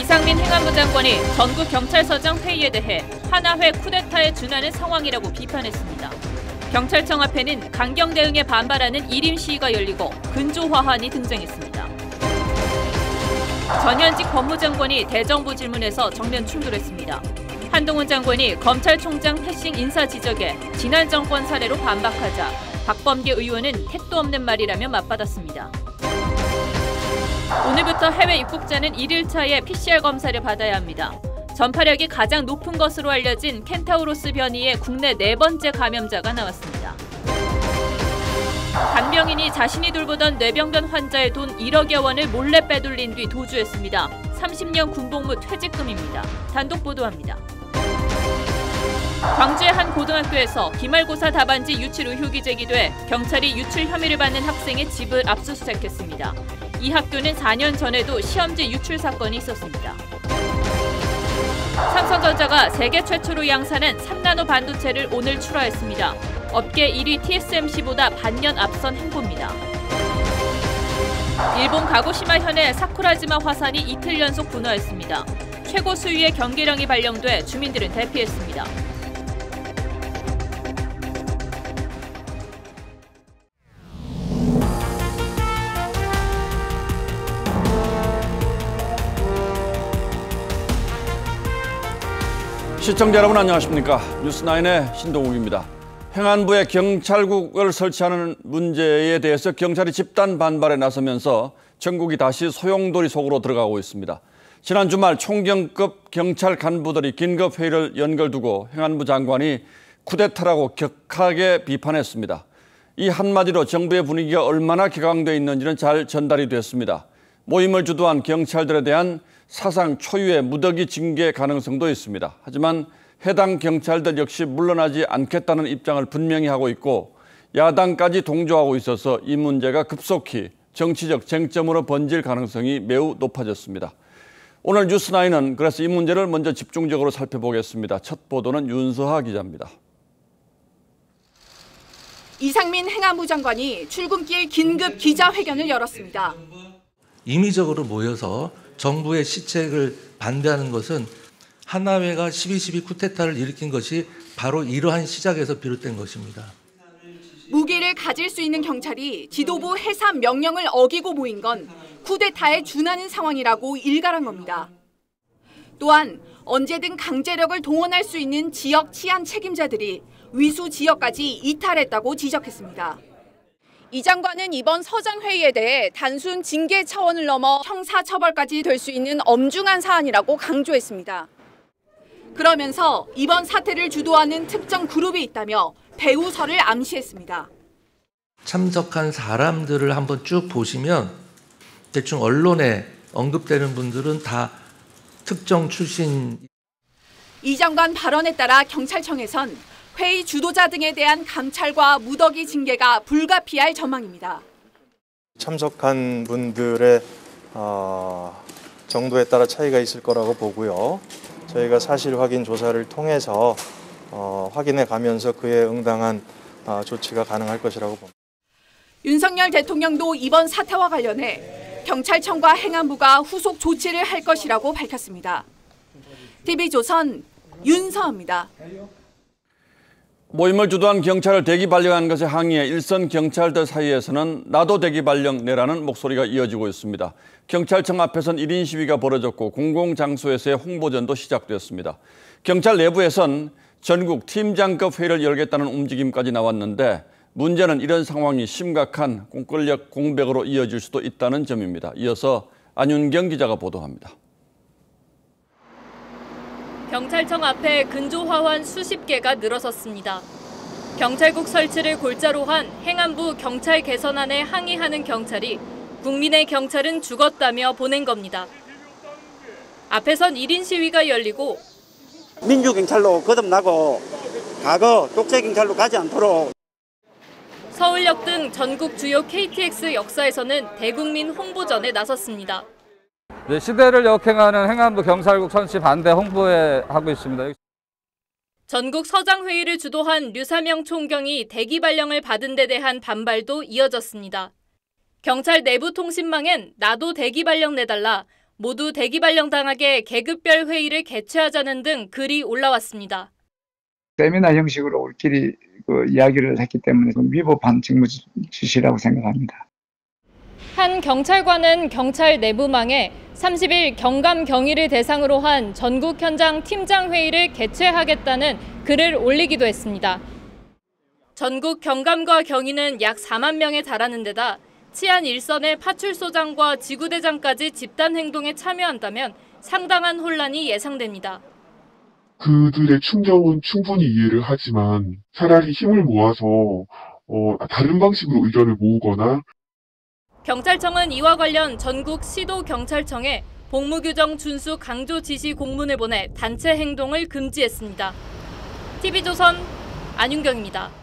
이상민 행안부 장관이 전국 경찰서장 회의에 대해 하나회 쿠데타에 준하는 상황이라고 비판했습니다. 경찰청 앞에는 강경 대응에 반발하는 1인 시위가 열리고 근조화환이 등장했습니다. 전현직 법무장관이 대정부 질문에서 정면 충돌했습니다. 한동훈 장관이 검찰총장 패싱 인사 지적에 지난 정권 사례로 반박하자 박범계 의원은 택도 없는 말이라며 맞받았습니다. 오늘부터 해외 입국자는 1일차에 PCR 검사를 받아야 합니다. 전파력이 가장 높은 것으로 알려진 켄타우로스 변이의 국내 4번째 감염자가 나왔습니다. 간병인이 자신이 돌보던 뇌병변 환자의 돈 1억여 원을 몰래 빼돌린 뒤 도주했습니다. 30년 군복무 퇴직금입니다. 단독 보도합니다. 광주의 한 고등학교에서 기말고사 답안지 유출 의혹이 제기돼 경찰이 유출 혐의를 받는 학생의 집을 압수수색했습니다. 이 학교는 4년 전에도 시험지 유출 사건이 있었습니다. 삼성전자가 세계 최초로 양산한 3나노 반도체를 오늘 출하했습니다. 업계 1위 TSMC보다 반년 앞선 행보입니다. 일본 가고시마 현의 사쿠라지마 화산이 이틀 연속 분화했습니다. 최고 수위의 경계령이 발령돼 주민들은 대피했습니다. 시청자 여러분 안녕하십니까? 뉴스9의 신동욱입니다. 행안부에 경찰국을 설치하는 문제에 대해서 경찰이 집단 반발에 나서면서 전국이 다시 소용돌이 속으로 들어가고 있습니다. 지난 주말 총경급 경찰 간부들이 긴급회의를 연결두고 행안부 장관이 쿠데타라고 격하게 비판했습니다. 이 한마디로 정부의 분위기가 얼마나 격앙돼 있는지는 잘 전달이 됐습니다. 모임을 주도한 경찰들에 대한 사상 초유의 무더기 징계 가능성도 있습니다. 하지만 해당 경찰들 역시 물러나지 않겠다는 입장을 분명히 하고 있고 야당까지 동조하고 있어서 이 문제가 급속히 정치적 쟁점으로 번질 가능성이 매우 높아졌습니다. 오늘 뉴스9은 그래서 이 문제를 먼저 집중적으로 살펴보겠습니다. 첫 보도는 윤서하 기자입니다. 이상민 행안부 장관이 출근길 긴급 기자회견을 열었습니다. 임의적으로 모여서 정부의 시책을 반대하는 것은 하나회가 12.12 쿠데타를 일으킨 것이 바로 이러한 시작에서 비롯된 것입니다. 무기를 가질 수 있는 경찰이 지도부 해산 명령을 어기고 모인 건 쿠데타에 준하는 상황이라고 일갈한 겁니다. 또한 언제든 강제력을 동원할 수 있는 지역 치안 책임자들이 위수 지역까지 이탈했다고 지적했습니다. 이 장관은 이번 서장회의에 대해 단순 징계 차원을 넘어 형사처벌까지 될 수 있는 엄중한 사안이라고 강조했습니다. 그러면서 이번 사태를 주도하는 특정 그룹이 있다며 배후설을 암시했습니다. 참석한 사람들을 한번 쭉 보시면 대충 언론에 언급되는 분들은 다 특정 출신. 이 장관 발언에 따라 경찰청에선 회의 주도자 등에 대한 감찰과 무더기 징계가 불가피할 전망입니다. 참석한 분들의 정도에 따라 차이가 있을 거라고 보고요. 저희가 사실 확인 조사를 통해서 확인해 가면서 그에 응당한 조치가 가능할 것이라고 봅니다. 윤석열 대통령도 이번 사태와 관련해 경찰청과 행안부가 후속 조치를 할 것이라고 밝혔습니다. TV조선 윤서입니다. 모임을 주도한 경찰을 대기 발령한 것에 항의해 일선 경찰들 사이에서는 나도 대기 발령 내라는 목소리가 이어지고 있습니다. 경찰청 앞에선 1인 시위가 벌어졌고 공공장소에서의 홍보전도 시작됐습니다. 경찰 내부에선 전국 팀장급 회의를 열겠다는 움직임까지 나왔는데 문제는 이런 상황이 심각한 공권력 공백으로 이어질 수도 있다는 점입니다. 이어서 안윤경 기자가 보도합니다. 경찰청 앞에 근조화환 수십 개가 늘어섰습니다. 경찰국 설치를 골자로 한 행안부 경찰 개선안에 항의하는 경찰이 국민의 경찰은 죽었다며 보낸 겁니다. 앞에선 1인 시위가 열리고 민주경찰로 거듭나고 과거 독재경찰로 가지 않도록. 서울역 등 전국 주요 KTX 역사에서는 대국민 홍보전에 나섰습니다. 시대를 역행하는 행안부 경찰국 선치 반대 홍보에 하고 있습니다. 전국 서장회의를 주도한 류사명 총경이 대기 발령을 받은 데 대한 반발도 이어졌습니다. 경찰 내부 통신망엔 나도 대기 발령 내달라, 모두 대기 발령당하게 계급별 회의를 개최하자는 등 글이 올라왔습니다. 세미나 형식으로 우리끼리 이야기를 했기 때문에 위법한 직무 지시라고 생각합니다. 한 경찰관은 경찰 내부망에 30일 경감 경위를 대상으로 한 전국 현장 팀장 회의를 개최하겠다는 글을 올리기도 했습니다. 전국 경감과 경위는 약 4만 명에 달하는 데다 치안 일선의 파출소장과 지구대장까지 집단 행동에 참여한다면 상당한 혼란이 예상됩니다. 그들의 충정은 충분히 이해를 하지만 차라리 힘을 모아서 다른 방식으로 의견을 모으거나. 경찰청은 이와 관련 전국 시도경찰청에 복무규정 준수 강조 지시 공문을 보내 단체 행동을 금지했습니다. TV조선 안윤경입니다.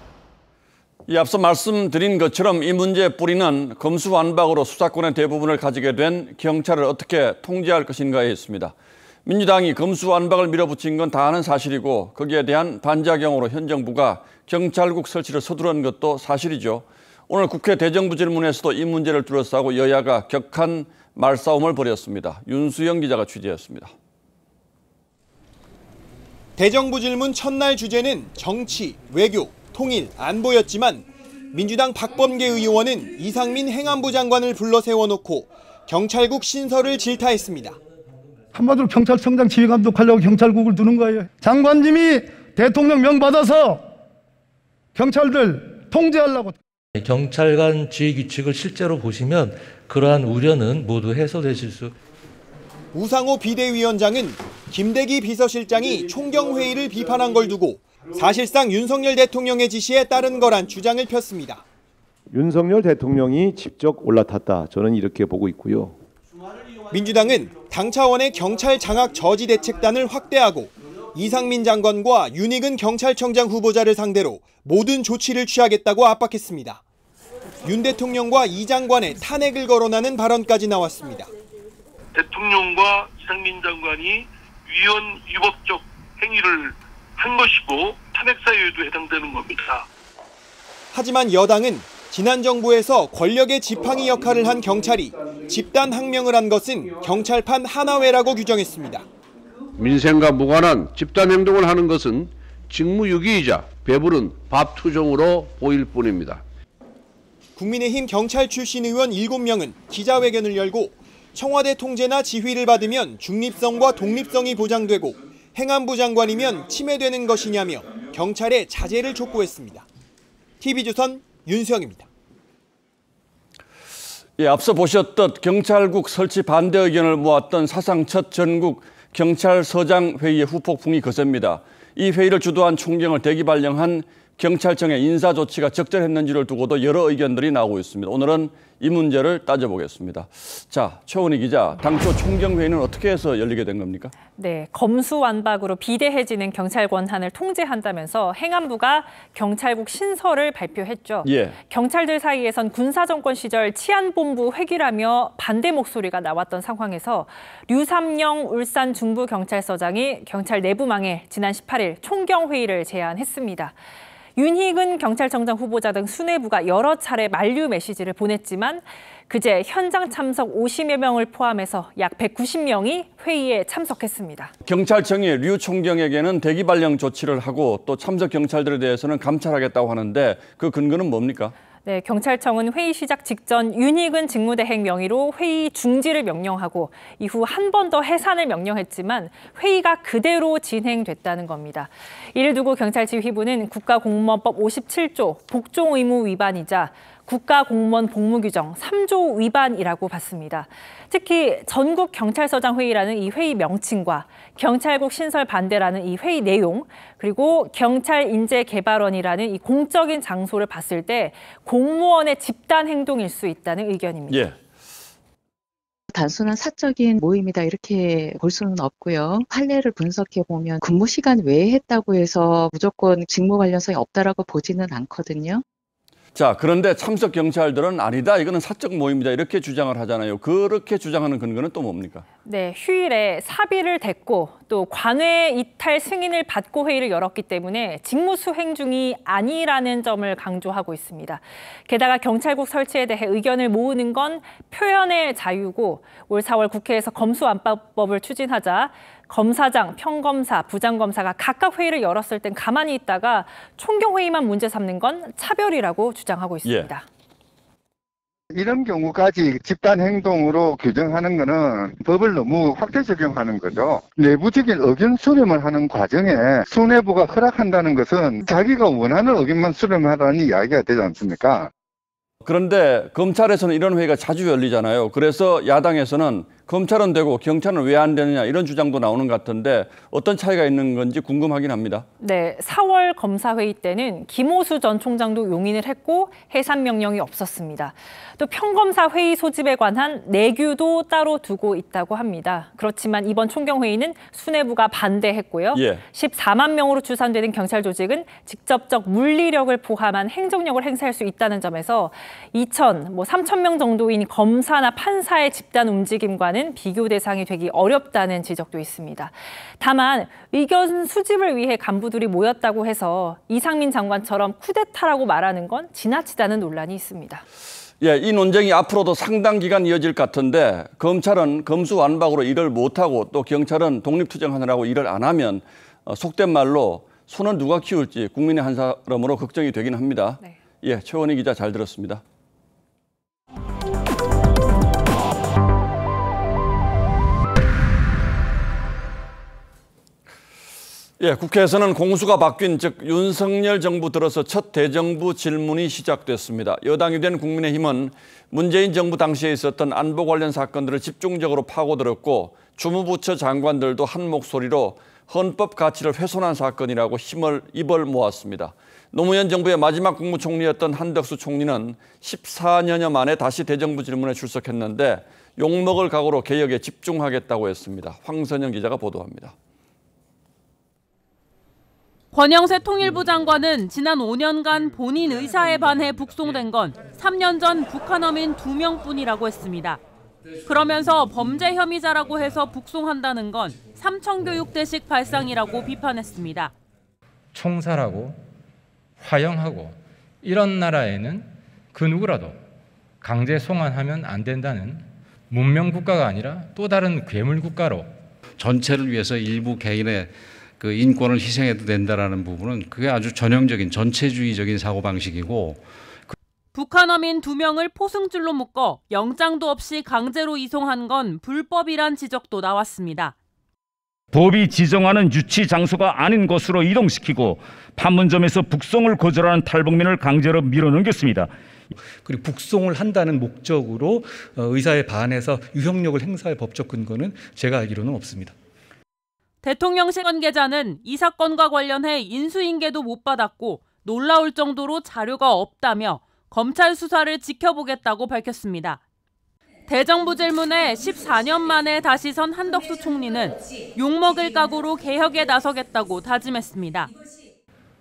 앞서 말씀드린 것처럼 이 문제의 뿌리는 검수완박으로 수사권의 대부분을 가지게 된 경찰을 어떻게 통제할 것인가에 있습니다. 민주당이 검수완박을 밀어붙인 건 다 아는 사실이고 거기에 대한 반작용으로 현 정부가 경찰국 설치를 서두른 것도 사실이죠. 오늘 국회 대정부 질문에서도 이 문제를 둘러싸고 여야가 격한 말싸움을 벌였습니다. 윤수영 기자가 취재했습니다. 대정부 질문 첫날 주제는 정치, 외교, 통일, 안보였지만 민주당 박범계 의원은 이상민 행안부 장관을 불러 세워놓고 경찰국 신설을 질타했습니다. 한마디로 경찰청장 지휘감독하려고 경찰국을 두는 거예요. 장관님이 대통령 명 받아서 경찰들 통제하려고. 경찰관 지휘 규칙을 실제로 보시면 그러한 우려는 모두 해소되실 수. 우상호 비대위원장은 김대기 비서실장이 총경회의를 비판한 걸 두고 사실상 윤석열 대통령의 지시에 따른 거란 주장을 폈습니다. 윤석열 대통령이 직접 올라탔다. 저는 이렇게 보고 있고요. 민주당은 당 차원의 경찰 장악 저지 대책단을 확대하고 이상민 장관과 윤익은 경찰청장 후보자를 상대로 모든 조치를 취하겠다고 압박했습니다. 윤 대통령과 이 장관의 탄핵을 거론하는 발언까지 나왔습니다. 대통령과 이상민 장관이 위헌 위법적 행위를 한 것이고 탄핵 사유에도 해당되는 겁니다. 하지만 여당은 지난 정부에서 권력의 지팡이 역할을 한 경찰이 집단 항명을 한 것은 경찰판 하나회라고 규정했습니다. 민생과 무관한 집단 행동을 하는 것은 직무유기이자 배부른 밥투정으로 보일 뿐입니다. 국민의힘 경찰 출신 의원 7명은 기자회견을 열고 청와대 통제나 지휘를 받으면 중립성과 독립성이 보장되고 행안부 장관이면 침해되는 것이냐며 경찰의 자제를 촉구했습니다. TV조선 윤수영입니다. 앞서 보셨듯 경찰국 설치 반대 의견을 모았던 사상 첫 전국 경찰서장 회의의 후폭풍이 거셉니다. 이 회의를 주도한 총경을 대기 발령한 경찰청의 인사 조치가 적절했는지를 두고도 여러 의견들이 나오고 있습니다. 오늘은 이 문제를 따져보겠습니다. 자, 최원희 기자, 당초 총경회의는 어떻게 해서 열리게 된 겁니까? 네, 검수완박으로 비대해지는 경찰 권한을 통제한다면서 행안부가 경찰국 신설을 발표했죠. 예. 경찰들 사이에선 군사정권 시절 치안본부 회귀라며 반대 목소리가 나왔던 상황에서 류삼영 울산 중부경찰서장이 경찰 내부망에 지난 18일 총경회의를 제안했습니다. 윤희근 경찰청장 후보자 등 수뇌부가 여러 차례 만류 메시지를 보냈지만 그제 현장 참석 50여 명을 포함해서 약 190명이 회의에 참석했습니다. 경찰청이 류 총경에게는 대기 발령 조치를 하고 또 참석 경찰들에 대해서는 감찰하겠다고 하는데 그 근거는 뭡니까? 네, 경찰청은 회의 시작 직전 윤희근 직무대행 명의로 회의 중지를 명령하고 이후 한 번 더 해산을 명령했지만 회의가 그대로 진행됐다는 겁니다. 이를 두고 경찰지휘부는 국가공무원법 57조 복종 의무 위반이자 국가공무원 복무규정 3조 위반이라고 봤습니다. 특히 전국 경찰서장 회의라는 이 회의 명칭과 경찰국 신설 반대라는 이 회의 내용, 그리고 경찰 인재 개발원이라는 이 공적인 장소를 봤을 때 공무원의 집단 행동일 수 있다는 의견입니다. 예. 단순한 사적인 모임이다 이렇게 볼 수는 없고요. 판례를 분석해 보면 근무 시간 외에 했다고 해서 무조건 직무 관련성이 없다라고 보지는 않거든요. 자, 그런데 참석 경찰들은 아니다, 이거는 사적 모임이다 이렇게 주장을 하잖아요. 그렇게 주장하는 근거는 또 뭡니까? 네, 휴일에 사비를 댔고 또 관외 이탈 승인을 받고 회의를 열었기 때문에 직무 수행 중이 아니라는 점을 강조하고 있습니다. 게다가 경찰국 설치에 대해 의견을 모으는 건 표현의 자유고 올 4월 국회에서 검수완박법을 추진하자 검사장, 평검사, 부장검사가 각각 회의를 열었을 땐 가만히 있다가 총경회의만 문제 삼는 건 차별이라고 주장하고 있습니다. 이런 경우까지 집단 행동으로 규정하는 것은 법을 너무 확대 적용하는 거죠. 내부적인 의견 수렴을 하는 과정에 수뇌부가 허락한다는 것은 자기가 원하는 의견만 수렴하라는 이야기가 되지 않습니까? 그런데 검찰에서는 이런 회의가 자주 열리잖아요. 그래서 야당에서는 검찰은 되고 경찰은 왜 안 되느냐 이런 주장도 나오는 것 같은데 어떤 차이가 있는 건지 궁금하긴 합니다. 네, 4월 검사회의 때는 김호수 전 총장도 용인을 했고 해산 명령이 없었습니다. 또 평검사 회의 소집에 관한 내규도 따로 두고 있다고 합니다. 그렇지만 이번 총경회의는 수뇌부가 반대했고요. 14만 명으로 추산되는 경찰 조직은 직접적 물리력을 포함한 행정력을 행사할 수 있다는 점에서 3천 명 정도인 검사나 판사의 집단 움직임과는 비교 대상이 되기 어렵다는 지적도 있습니다. 다만 의견 수집을 위해 간부들이 모였다고 해서 이상민 장관처럼 쿠데타라고 말하는 건 지나치다는 논란이 있습니다. 이 논쟁이 앞으로도 상당 기간 이어질 것 같은데 검찰은 검수완박으로 일을 못하고 또 경찰은 독립투쟁하느라고 일을 안 하면 속된 말로 손은 누가 키울지 국민의 한 사람으로 걱정이 되긴 합니다. 최원희 기자 잘 들었습니다. 국회에서는 공수가 바뀐 즉 윤석열 정부 들어서 첫 대정부 질문이 시작됐습니다. 여당이 된 국민의힘은 문재인 정부 당시에 있었던 안보 관련 사건들을 집중적으로 파고들었고 주무부처 장관들도 한 목소리로 헌법 가치를 훼손한 사건이라고 입을 모았습니다. 노무현 정부의 마지막 국무총리였던 한덕수 총리는 14년여 만에 다시 대정부 질문에 출석했는데 욕먹을 각오로 개혁에 집중하겠다고 했습니다. 황선영 기자가 보도합니다. 권영세 통일부 장관은 지난 5년간 본인 의사에 반해 북송된 건 3년 전 북한 어민 2명뿐이라고 했습니다. 그러면서 범죄 혐의자라고 해서 북송한다는 건 삼청교육대식 발상이라고 비판했습니다. 총살하고 화형하고 이런 나라에는 그 누구라도 강제 송환하면 안 된다는 문명 국가가 아니라 또 다른 괴물 국가로 전체를 위해서 일부 개인의 그 인권을 희생해도 된다라는 부분은 그게 아주 전형적인 전체주의적인 사고방식이고 북한 어민 2명을 포승줄로 묶어 영장도 없이 강제로 이송한 건 불법이란 지적도 나왔습니다. 법이 지정하는 유치 장소가 아닌 곳으로 이동시키고 판문점에서 북송을 거절하는 탈북민을 강제로 밀어넘겼습니다. 그리고 북송을 한다는 목적으로 의사에 반해서 유형력을 행사할 법적 근거는 제가 알기로는 없습니다. 대통령실 관계자는 이 사건과 관련해 인수인계도 못 받았고 놀라울 정도로 자료가 없다며 검찰 수사를 지켜보겠다고 밝혔습니다. 대정부 질문에 14년 만에 다시 선 한덕수 총리는 욕먹을 각오로 개혁에 나서겠다고 다짐했습니다.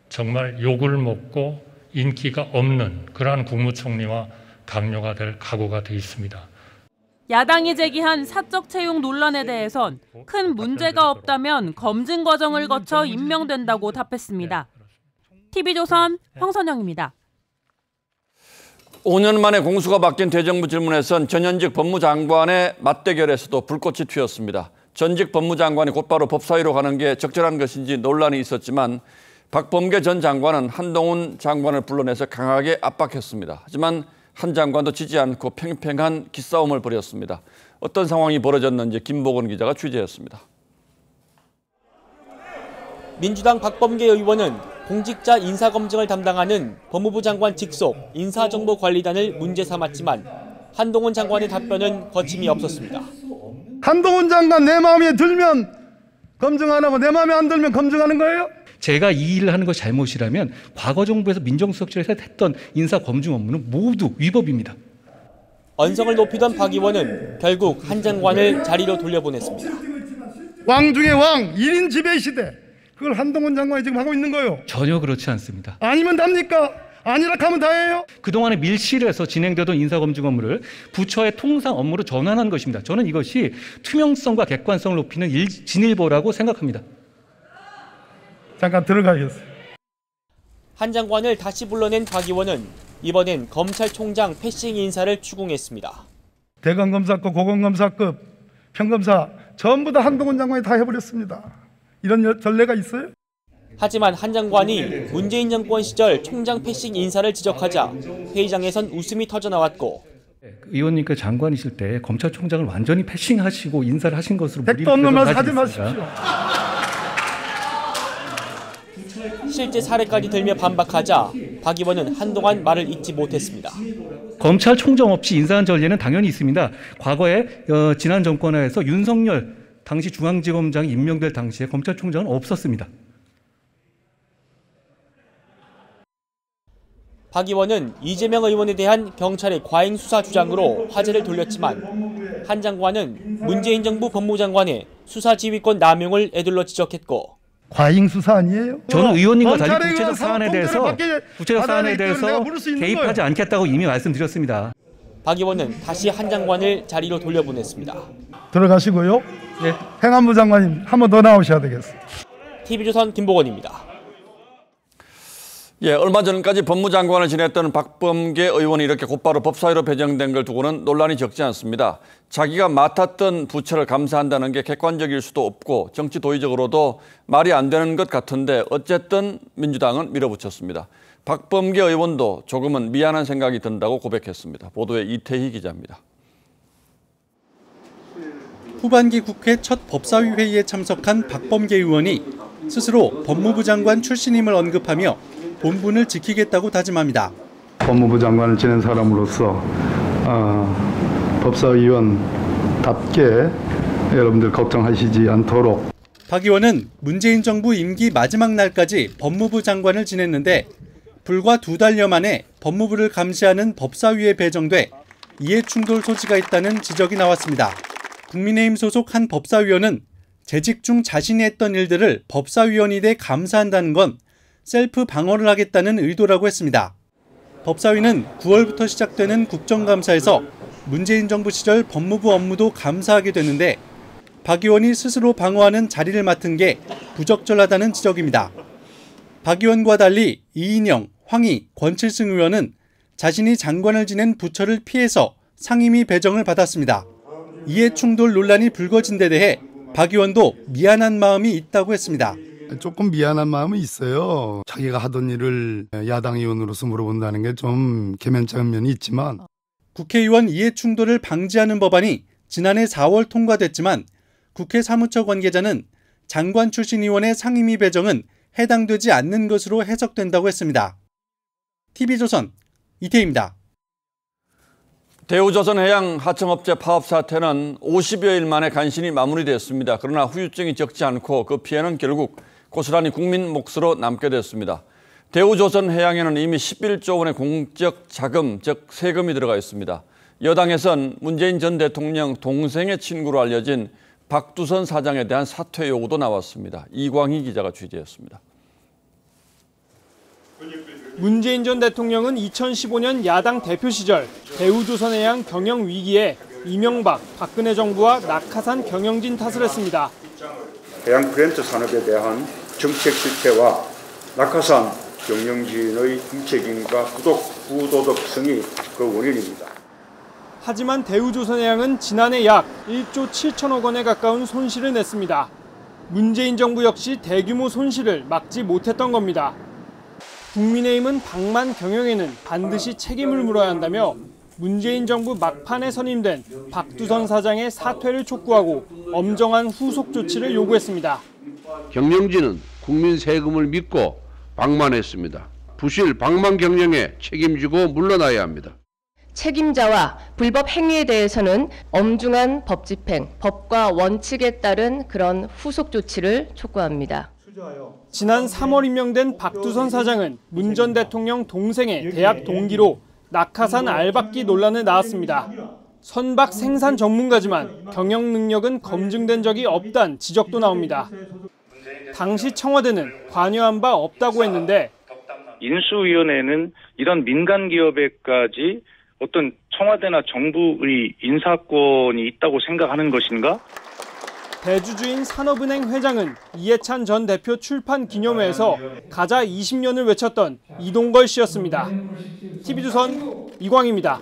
정말 욕을 먹고 인기가 없는 그러한 국무총리와 당뇨가 될 각오가 돼 있습니다. 야당이 제기한 사적 채용 논란에 대해선 큰 문제가 없다면 검증 과정을 거쳐 임명된다고 답했습니다. TV조선 황선영입니다. 5년 만에 공수가 바뀐 대정부 질문에선 전현직 법무장관의 맞대결에서도 불꽃이 튀었습니다. 전직 법무장관이 곧바로 법사위로 가는 게 적절한 것인지 논란이 있었지만 박범계 전 장관은 한동훈 장관을 불러내서 강하게 압박했습니다. 하지만 한 장관도 지지 않고 팽팽한 기싸움을 벌였습니다. 어떤 상황이 벌어졌는지 김보건 기자가 취재했습니다. 민주당 박범계 의원은 공직자 인사검증을 담당하는 법무부 장관 직속 인사정보관리단을 문제 삼았지만 한동훈 장관의 답변은 거침이 없었습니다. 한동훈 장관 내 마음에 들면 검증 안 하고 내 마음에 안 들면 검증하는 거예요? 제가 이 일을 하는 것이 잘못이라면 과거 정부에서 민정수석실에서 했던 인사검증 업무는 모두 위법입니다. 언성을 높이던 박 의원은 결국 한 장관을 자리로 돌려보냈습니다. 왕 중에 왕, 1인 지배 시대. 그걸 한동훈 장관이 지금 하고 있는 거예요. 전혀 그렇지 않습니다. 아니면 답니까? 아니라 하면 다예요. 그동안에 밀실에서 진행되던 인사검증 업무를 부처의 통상 업무로 전환한 것입니다. 저는 이것이 투명성과 객관성을 높이는 진일보라고 생각합니다. 잠깐 들어가겠습니다. 한 장관을 다시 불러낸 박 의원은 이번엔 검찰총장 패싱 인사를 추궁했습니다. 대검검사급, 고검검사급, 평검사 전부 다 한동훈 장관이 다 해버렸습니다. 이런 전례가 있어요? 하지만 한 장관이 문재인 정권 시절 총장 패싱 인사를 지적하자 회의장에선 웃음이 터져나왔고 의원님께 장관이실 때 검찰총장을 완전히 패싱하시고 인사를 하신 것으로 백도 없는 말 하지 마십시오. 실제 사례까지 들며 반박하자 박 의원은 한동안 말을 잇지 못했습니다. 검찰총장 없이 인사한 전례는 당연히 있습니다. 과거에 지난 정권하에서 윤석열 당시 중앙지검장이 임명될 당시에 검찰총장은 없었습니다. 박 의원은 이재명 의원에 대한 경찰의 과잉 수사 주장으로 화제를 돌렸지만 한 장관은 문재인 정부 법무장관의 수사 지휘권 남용을 에둘러 지적했고 과잉 수사 아니에요? 저는 의원님과 달리 구체적 사안에 대해서 개입하지 않겠다고 이미 말씀드렸습니다. 박 의원은 다시 한 장관을 자리로 돌려보냈습니다. 들어가시고요. 네. 행안부 장관님 한 번 더 나오셔야 되겠습니다. TV조선 김보건입니다. 예, 얼마 전까지 법무장관을 지냈던 박범계 의원이 이렇게 곧바로 법사위로 배정된 걸 두고는 논란이 적지 않습니다. 자기가 맡았던 부처를 감사한다는 게 객관적일 수도 없고 정치 도의적으로도 말이 안 되는 것 같은데 어쨌든 민주당은 밀어붙였습니다. 박범계 의원도 조금은 미안한 생각이 든다고 고백했습니다. 보도에 이태희 기자입니다. 후반기 국회 첫 법사위 회의에 참석한 박범계 의원이 스스로 법무부 장관 출신임을 언급하며 본분을 지키겠다고 다짐합니다. 법무부 장관을 지낸 사람으로서 법사위원답게 여러분들 걱정하시지 않도록. 박 의원은 문재인 정부 임기 마지막 날까지 법무부 장관을 지냈는데 불과 2달여 만에 법무부를 감시하는 법사위에 배정돼 이해충돌 소지가 있다는 지적이 나왔습니다. 국민의힘 소속 한 법사위원은 재직 중 자신이 했던 일들을 법사위원이 돼 감사한다는 건 셀프 방어를 하겠다는 의도라고 했습니다. 법사위는 9월부터 시작되는 국정감사에서 문재인 정부 시절 법무부 업무도 감사하게 되는데 박 의원이 스스로 방어하는 자리를 맡은 게 부적절하다는 지적입니다. 박 의원과 달리 이인영, 황희, 권칠승 의원은 자신이 장관을 지낸 부처를 피해서 상임위 배정을 받았습니다. 이해충돌 논란이 불거진 데 대해 박 의원도 미안한 마음이 있다고 했습니다. 조금 미안한 마음은 있어요. 자기가 하던 일을 야당 의원으로서 물어본다는 게 좀 개면적인 면이 있지만. 국회의원 이해충돌을 방지하는 법안이 지난해 4월 통과됐지만 국회 사무처 관계자는 장관 출신 의원의 상임위 배정은 해당되지 않는 것으로 해석된다고 했습니다. TV조선 이태희입니다. 대우조선해양 하청업체 파업 사태는 50여일 만에 간신히 마무리됐습니다. 그러나 후유증이 적지 않고 그 피해는 결국 고스란히 국민 몫으로 남게 됐습니다. 대우조선해양에는 이미 11조 원의 공적 자금, 즉 세금이 들어가 있습니다. 여당에선 문재인 전 대통령 동생의 친구로 알려진 박두선 사장에 대한 사퇴 요구도 나왔습니다. 이광희 기자가 취재했습니다. 문재인 전 대통령은 2015년 야당 대표 시절 대우조선해양 경영 위기에 이명박, 박근혜 정부와 낙하산 경영진 탓을 했습니다. 해양 브랜드 산업에 대한 정책 실패와 낙하산 경영진의 무책임과 부도덕성이 그 원인입니다. 하지만 대우조선해양은 지난해 약 1조 7천억 원에 가까운 손실을 냈습니다. 문재인 정부 역시 대규모 손실을 막지 못했던 겁니다. 국민의힘은 방만 경영에는 반드시 책임을 물어야 한다며 문재인 정부 막판에 선임된 박두선 사장의 사퇴를 촉구하고 엄정한 후속 조치를 요구했습니다. 경영진은 국민 세금을 믿고 방만했습니다. 부실 방만 경영에 책임지고 물러나야 합니다. 책임자와 불법 행위에 대해서는 엄중한 법 집행, 법과 원칙에 따른 그런 후속 조치를 촉구합니다. 지난 3월 임명된 박두선 사장은 문 전 대통령 동생의 대학 동기로 낙하산 알박기 논란에 나왔습니다. 선박 생산 전문가지만 경영 능력은 검증된 적이 없다는 지적도 나옵니다. 당시 청와대는 관여한 바 없다고 했는데 인수위원회는 이런 민간 기업에까지 어떤 청와대나 정부의 인사권이 있다고 생각하는 것인가? 대주주인 산업은행 회장은 이해찬 전 대표 출판 기념회에서 가자 20년을 외쳤던 이동걸 씨였습니다. TV조선 이광입니다.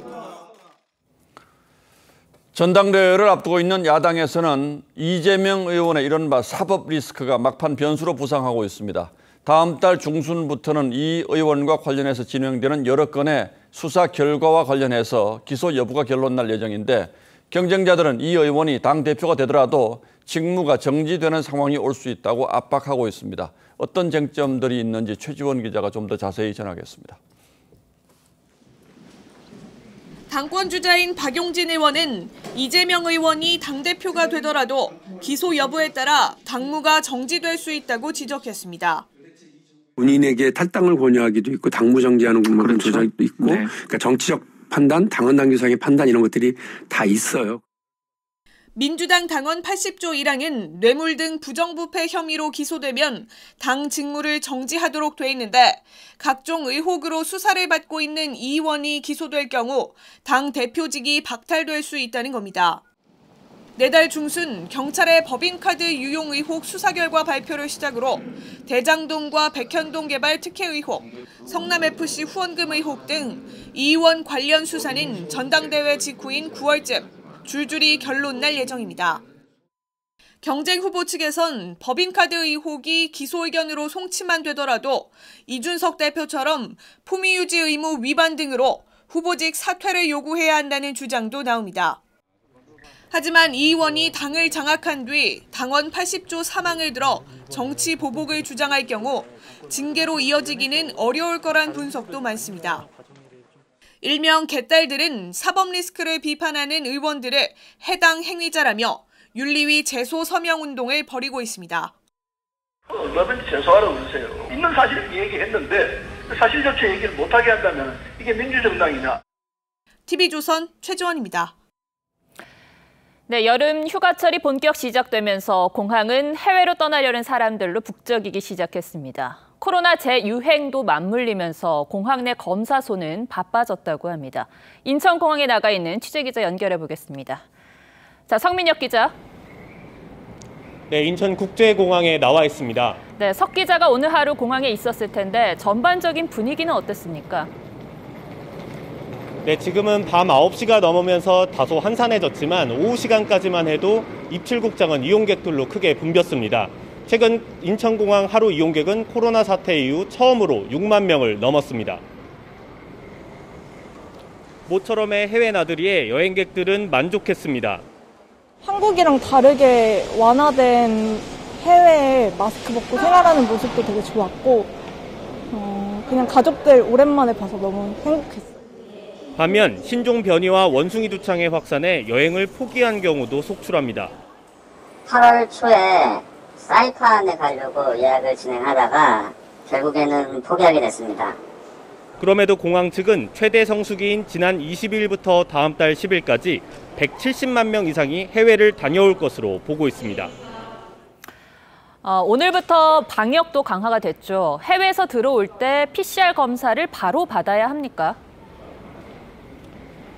전당대회를 앞두고 있는 야당에서는 이재명 의원의 이른바 사법 리스크가 막판 변수로 부상하고 있습니다. 다음 달 중순부터는 이 의원과 관련해서 진행되는 여러 건의 수사 결과와 관련해서 기소 여부가 결론날 예정인데 경쟁자들은 이 의원이 당대표가 되더라도 직무가 정지되는 상황이 올 수 있다고 압박하고 있습니다. 어떤 쟁점들이 있는지 최지원 기자가 좀 더 자세히 전하겠습니다. 당권 주자인 박용진 의원은 이재명 의원이 당대표가 되더라도 기소 여부에 따라 당무가 정지될 수 있다고 지적했습니다. 본인에게 탈당을 권유하기도 있고 당무 정지하는 그런 조작도 있고 그러니까 정치적 판단, 당원 당규상의 판단 이런 것들이 다 있어요. 민주당 당원 80조 1항은 뇌물 등 부정부패 혐의로 기소되면 당 직무를 정지하도록 돼 있는데 각종 의혹으로 수사를 받고 있는 이 의원이 기소될 경우 당 대표직이 박탈될 수 있다는 겁니다. 내달 중순 경찰의 법인카드 유용 의혹 수사 결과 발표를 시작으로 대장동과 백현동 개발 특혜 의혹, 성남FC 후원금 의혹 등 이 의원 관련 수사는 전당대회 직후인 9월쯤 줄줄이 결론 날 예정입니다. 경쟁 후보 측에선 법인카드 의혹이 기소 의견으로 송치만 되더라도 이준석 대표처럼 품위유지 의무 위반 등으로 후보직 사퇴를 요구해야 한다는 주장도 나옵니다. 하지만 이 의원이 당을 장악한 뒤 당원 80조 3항을 들어 정치 보복을 주장할 경우 징계로 이어지기는 어려울 거란 분석도 많습니다. 일명 개딸들은 사법 리스크를 비판하는 의원들을 해당 행위자라며 윤리위 제소 서명 운동을 벌이고 있습니다. 얼마든지 제소하라고 그러세요. 있는 사실을 얘기했는데 사실 자체 얘기를 못하게 한다면 이게 민주정당이냐. TV조선 최지원입니다. 네, 여름 휴가철이 본격 시작되면서 공항은 해외로 떠나려는 사람들로 북적이기 시작했습니다. 코로나 재유행도 맞물리면서 공항 내 검사소는 바빠졌다고 합니다. 인천공항에 나가 있는 취재기자 연결해 보겠습니다. 자, 성민혁 기자. 네, 인천국제공항에 나와 있습니다. 네, 석 기자가 오늘 하루 공항에 있었을 텐데 전반적인 분위기는 어땠습니까? 네, 지금은 밤 9시가 넘으면서 다소 한산해졌지만 오후 시간까지만 해도 입출국장은 이용객들로 크게 붐볐습니다. 최근 인천공항 하루 이용객은 코로나 사태 이후 처음으로 6만 명을 넘었습니다. 모처럼의 해외 나들이에 여행객들은 만족했습니다. 한국이랑 다르게 완화된 해외에 마스크 벗고 생활하는 모습도 되게 좋았고 그냥 가족들 오랜만에 봐서 너무 행복했어요. 반면 신종 변이와 원숭이 두창의 확산에 여행을 포기한 경우도 속출합니다. 8월 초에 사이판에 가려고 예약을 진행하다가 결국에는 포기하게 됐습니다. 그럼에도 공항 측은 최대 성수기인 지난 20일부터 다음 달 10일까지 170만 명 이상이 해외를 다녀올 것으로 보고 있습니다. 오늘부터 방역도 강화가 됐죠. 해외에서 들어올 때 PCR 검사를 바로 받아야 합니까?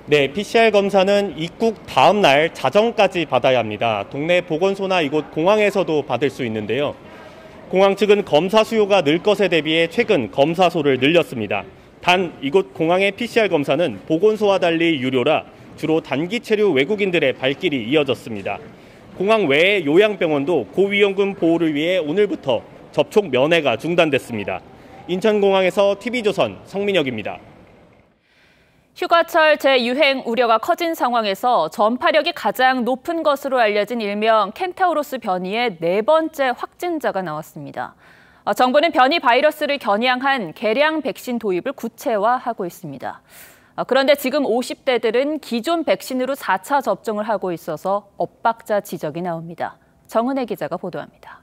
네, PCR 검사는 입국 다음 날 자정까지 받아야 합니다. 동네 보건소나 이곳 공항에서도 받을 수 있는데요. 공항 측은 검사 수요가 늘 것에 대비해 최근 검사소를 늘렸습니다. 단 이곳 공항의 PCR 검사는 보건소와 달리 유료라 주로 단기 체류 외국인들의 발길이 이어졌습니다. 공항 외의 요양병원도 고위험군 보호를 위해 오늘부터 접촉 면회가 중단됐습니다. 인천공항에서 TV조선 성민혁입니다. 휴가철 재유행 우려가 커진 상황에서 전파력이 가장 높은 것으로 알려진 일명 켄타우로스 변이의 4번째 확진자가 나왔습니다. 정부는 변이 바이러스를 겨냥한 개량 백신 도입을 구체화하고 있습니다. 그런데 지금 50대들은 기존 백신으로 4차 접종을 하고 있어서 엇박자 지적이 나옵니다. 정은혜 기자가 보도합니다.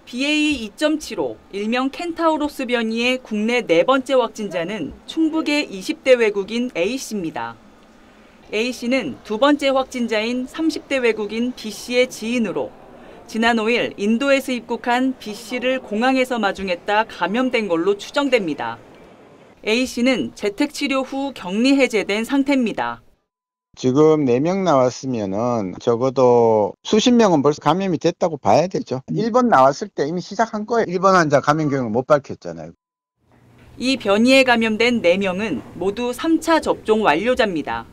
BA 2.75, 일명 켄타우로스 변이의 국내 4번째 확진자는 충북의 20대 외국인 A씨입니다. A씨는 2번째 확진자인 30대 외국인 B씨의 지인으로 지난 5일 인도에서 입국한 B씨를 공항에서 마중했다 감염된 걸로 추정됩니다. A씨는 재택치료 후 격리 해제된 상태입니다. 지금 4명 나왔으면은 적어도 수십 명은 벌써 감염이 됐다고 봐야 되죠. 1번 나왔을 때 이미 시작한 거예요. 1번 환자 감염 경위를 못 밝혔잖아요. 이 변이에 감염된 4명은 모두 3차 접종 완료자입니다.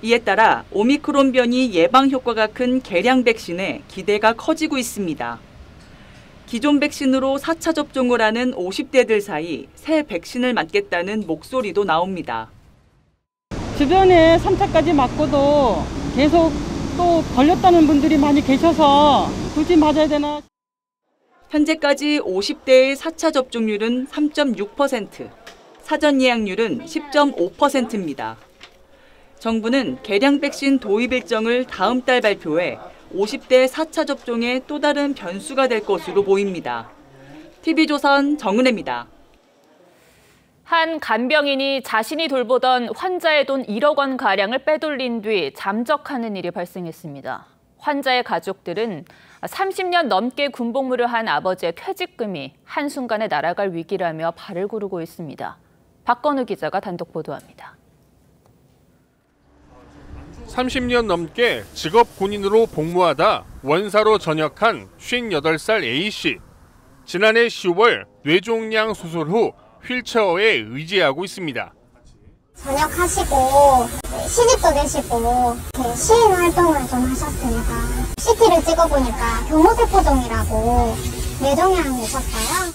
이에 따라 오미크론 변이 예방 효과가 큰 개량 백신에 기대가 커지고 있습니다. 기존 백신으로 4차 접종을 하는 50대들 사이 새 백신을 맞겠다는 목소리도 나옵니다. 주변에 3차까지 맞고도 계속 또 걸렸다는 분들이 많이 계셔서 굳이 맞아야 되나? 현재까지 50대의 4차 접종률은 3.6%, 사전 예약률은 10.5%입니다. 정부는 개량 백신 도입 일정을 다음 달 발표해 50대 4차 접종에 또 다른 변수가 될 것으로 보입니다. TV조선 정은혜입니다. 한 간병인이 자신이 돌보던 환자의 돈 1억 원가량을 빼돌린 뒤 잠적하는 일이 발생했습니다. 환자의 가족들은 30년 넘게 군복무를 한 아버지의 퇴직금이 한순간에 날아갈 위기라며 발을 구르고 있습니다. 박건우 기자가 단독 보도합니다. 30년 넘게 직업 군인으로 복무하다 원사로 전역한 58살 A씨. 지난해 10월 뇌종양 수술 후 휠체어에 의지하고 있습니다. 전역하시고 시집도 되시고 시인 활동을 좀 하셨으니까 CT를 찍어보니까 교모세포종이라고 뇌종양이셨어요.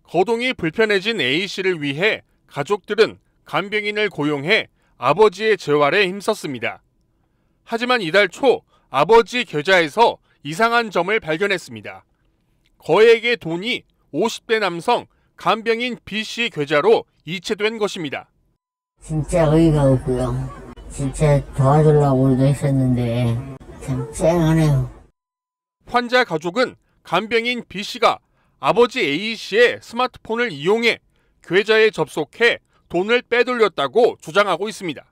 거동이 불편해진 A씨를 위해 가족들은 간병인을 고용해 아버지의 재활에 힘썼습니다. 하지만 이달 초 아버지 계좌에서 이상한 점을 발견했습니다. 거액의 돈이 50대 남성 간병인 B씨 계좌로 이체된 것입니다. 진짜 의의가 없고요. 진짜 도와주려고도 했었는데 참 쨍하네요. 환자 가족은 간병인 B씨가 아버지 A씨의 스마트폰을 이용해 계좌에 접속해 돈을 빼돌렸다고 주장하고 있습니다.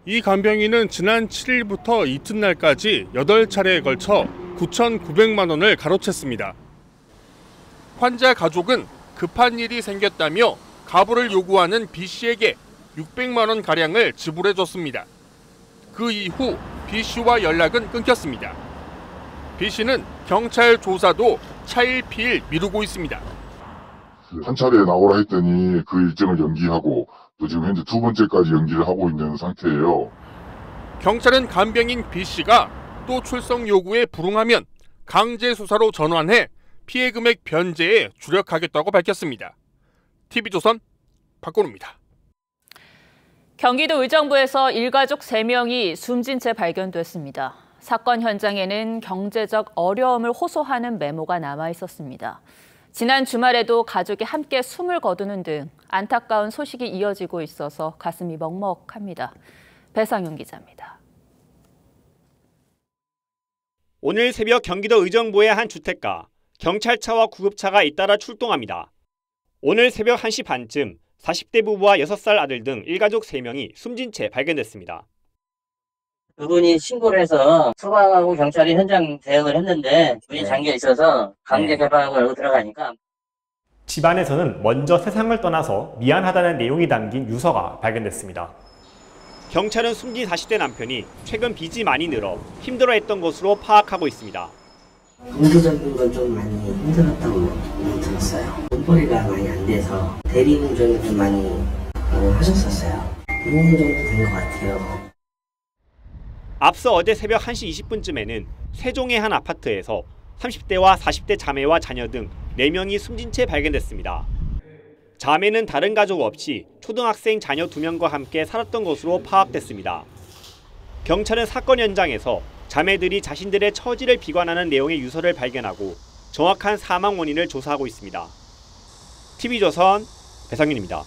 이 간병인은 지난 7일부터 이튿날까지 8차례에 걸쳐 9,900만 원을 가로챘습니다. 환자 가족은 급한 일이 생겼다며 가부를 요구하는 B씨에게 600만 원 가량을 지불해줬습니다. 그 이후 B씨와 연락은 끊겼습니다. B씨는 경찰 조사도 차일피일 미루고 있습니다. 한 차례 나오라 했더니 그 일정을 연기하고 또 지금 현재 2번째까지 연기를 하고 있는 상태예요. 경찰은 간병인 B씨가 또 출석 요구에 불응하면 강제 수사로 전환해 피해 금액 변제에 주력하겠다고 밝혔습니다. TV조선 박건우입니다. 경기도 의정부에서 일가족 3명이 숨진 채 발견됐습니다. 사건 현장에는 경제적 어려움을 호소하는 메모가 남아 있었습니다. 지난 주말에도 가족이 함께 숨을 거두는 등 안타까운 소식이 이어지고 있어서 가슴이 먹먹합니다. 배상윤 기자입니다. 오늘 새벽 경기도 의정부의 한 주택가, 경찰차와 구급차가 잇따라 출동합니다. 오늘 새벽 1시 반쯤 40대 부부와 6살 아들 등 일가족 3명이 숨진 채 발견됐습니다. 그분이 신고를 해서 소방하고 경찰이 현장 대응을 했는데 문이 잠겨 있어서 강제 개방을 하고 들어가니까 집안에서는 먼저 세상을 떠나서 미안하다는 내용이 담긴 유서가 발견됐습니다. 경찰은 숨진 40대 남편이 최근 빚이 많이 늘어 힘들어했던 것으로 파악하고 있습니다. 경제적인 건 좀 많이 힘들었다고 들었어요. 돈벌이가 많이 안 돼서 대리운전을 좀 많이 하셨었어요. 2년 정도 된 것 같아요. 앞서 어제 새벽 1시 20분쯤에는 세종의 한 아파트에서 30대와 40대 자매와 자녀 등 4명이 숨진 채 발견됐습니다. 자매는 다른 가족 없이 초등학생 자녀 2명과 함께 살았던 것으로 파악됐습니다. 경찰은 사건 현장에서 자매들이 자신들의 처지를 비관하는 내용의 유서를 발견하고 정확한 사망 원인을 조사하고 있습니다. TV조선 배상윤입니다.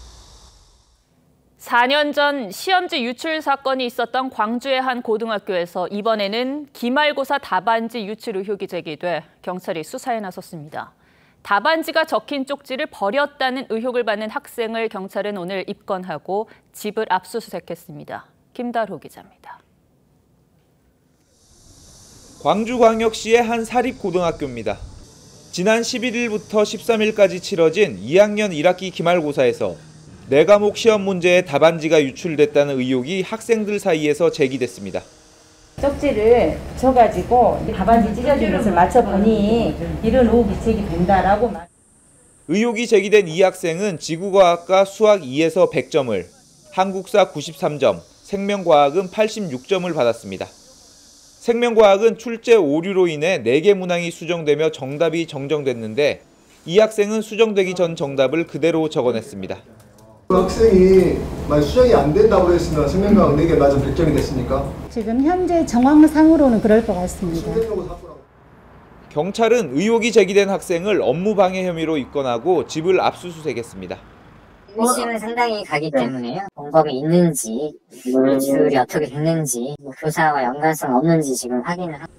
4년 전 시험지 유출 사건이 있었던 광주의 한 고등학교에서 이번에는 기말고사 답안지 유출 의혹이 제기돼 경찰이 수사에 나섰습니다. 답안지가 적힌 쪽지를 버렸다는 의혹을 받는 학생을 경찰은 오늘 입건하고 집을 압수수색했습니다. 김다로 기자입니다. 광주광역시의 한 사립고등학교입니다. 지난 11일부터 13일까지 치러진 2학년 1학기 기말고사에서 4과목 시험 문제에 답안지가 유출됐다는 의혹이 학생들 사이에서 제기됐습니다. 쪽지를 줘가지고 답안지 찢어진 것을 맞춰보니 이런 의혹이 제기된다라고. 의혹이 제기된 이 학생은 지구과학과 수학 2에서 100점을, 한국사 93점, 생명과학은 86점을 받았습니다. 생명과학은 출제 오류로 인해 4개 문항이 수정되며 정답이 정정됐는데 이 학생은 수정되기 전 정답을 그대로 적어냈습니다. 그 학생이 만약 수정이 안 된다고 했으면 생명과학 4개 맞으면 100점이 됐습니까? 지금 현재 정황상으로는 그럴 것 같습니다. 경찰은 의혹이 제기된 학생을 업무방해 혐의로 입건하고 집을 압수수색했습니다. 의심은 상당히 가기 때문에요. 공범이 있는지, 유출이 어떻게 됐는지, 교사와 연관성 없는지 지금 확인을 하고.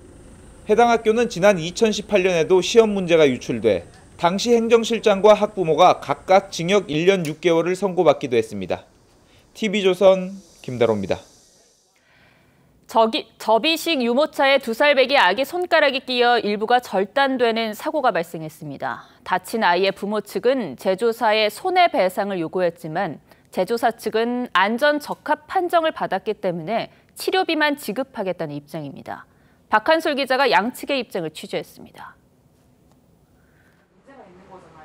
해당 학교는 지난 2018년에도 시험 문제가 유출돼 당시 행정실장과 학부모가 각각 징역 1년 6개월을 선고받기도 했습니다. TV조선 김다로입니다. 접이식 유모차에 2살배기 아기 손가락이 끼어 일부가 절단되는 사고가 발생했습니다. 다친 아이의 부모 측은 제조사에 손해배상을 요구했지만 제조사 측은 안전 적합 판정을 받았기 때문에 치료비만 지급하겠다는 입장입니다. 박한솔 기자가 양측의 입장을 취재했습니다.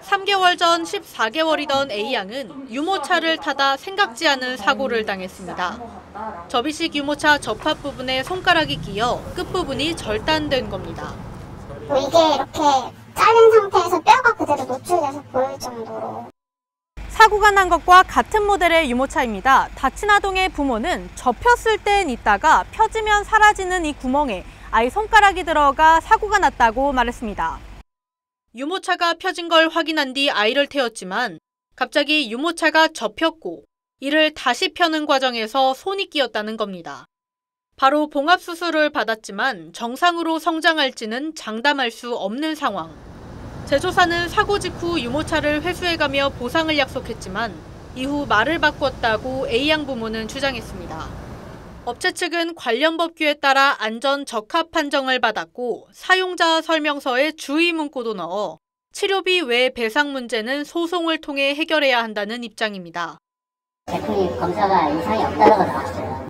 3개월 전 14개월이던 A양은 유모차를 타다 생각지 않은 사고를 당했습니다. 접이식 유모차 접합 부분에 손가락이 끼어 끝부분이 절단된 겁니다. 이게 이렇게 잘린 상태에서 뼈가 그대로 노출돼서 보일 정도로. 사고가 난 것과 같은 모델의 유모차입니다. 다친 아동의 부모는 접혔을 땐 있다가 펴지면 사라지는 이 구멍에 아이 손가락이 들어가 사고가 났다고 말했습니다. 유모차가 펴진 걸 확인한 뒤 아이를 태웠지만 갑자기 유모차가 접혔고 이를 다시 펴는 과정에서 손이 끼었다는 겁니다. 바로 봉합수술을 받았지만 정상으로 성장할지는 장담할 수 없는 상황. 제조사는 사고 직후 유모차를 회수해가며 보상을 약속했지만 이후 말을 바꿨다고 A양 부모는 주장했습니다. 업체 측은 관련 법규에 따라 안전 적합 판정을 받았고 사용자 설명서에 주의 문구도 넣어 치료비 외 배상 문제는 소송을 통해 해결해야 한다는 입장입니다. 제품이 검사가 이상이 없다고 나왔어요.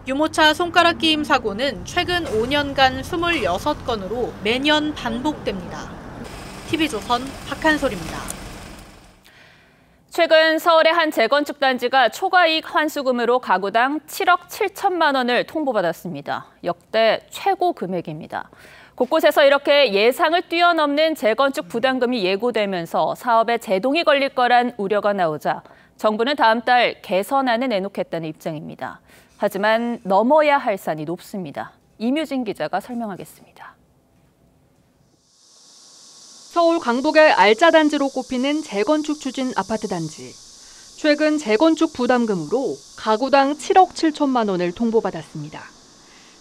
유모차 손가락 끼임 사고는 최근 5년간 26건으로 매년 반복됩니다. TV조선 박한솔입니다. 최근 서울의 한 재건축 단지가 초과이익 환수금으로 가구당 7억 7천만 원을 통보받았습니다. 역대 최고 금액입니다. 곳곳에서 이렇게 예상을 뛰어넘는 재건축 부담금이 예고되면서 사업에 제동이 걸릴 거란 우려가 나오자 정부는 다음 달 개선안을 내놓겠다는 입장입니다. 하지만 넘어야 할 산이 높습니다. 이뮤진 기자가 설명하겠습니다. 서울 강북의 알짜 단지로 꼽히는 재건축 추진 아파트 단지. 최근 재건축 부담금으로 가구당 7억 7천만 원을 통보받았습니다.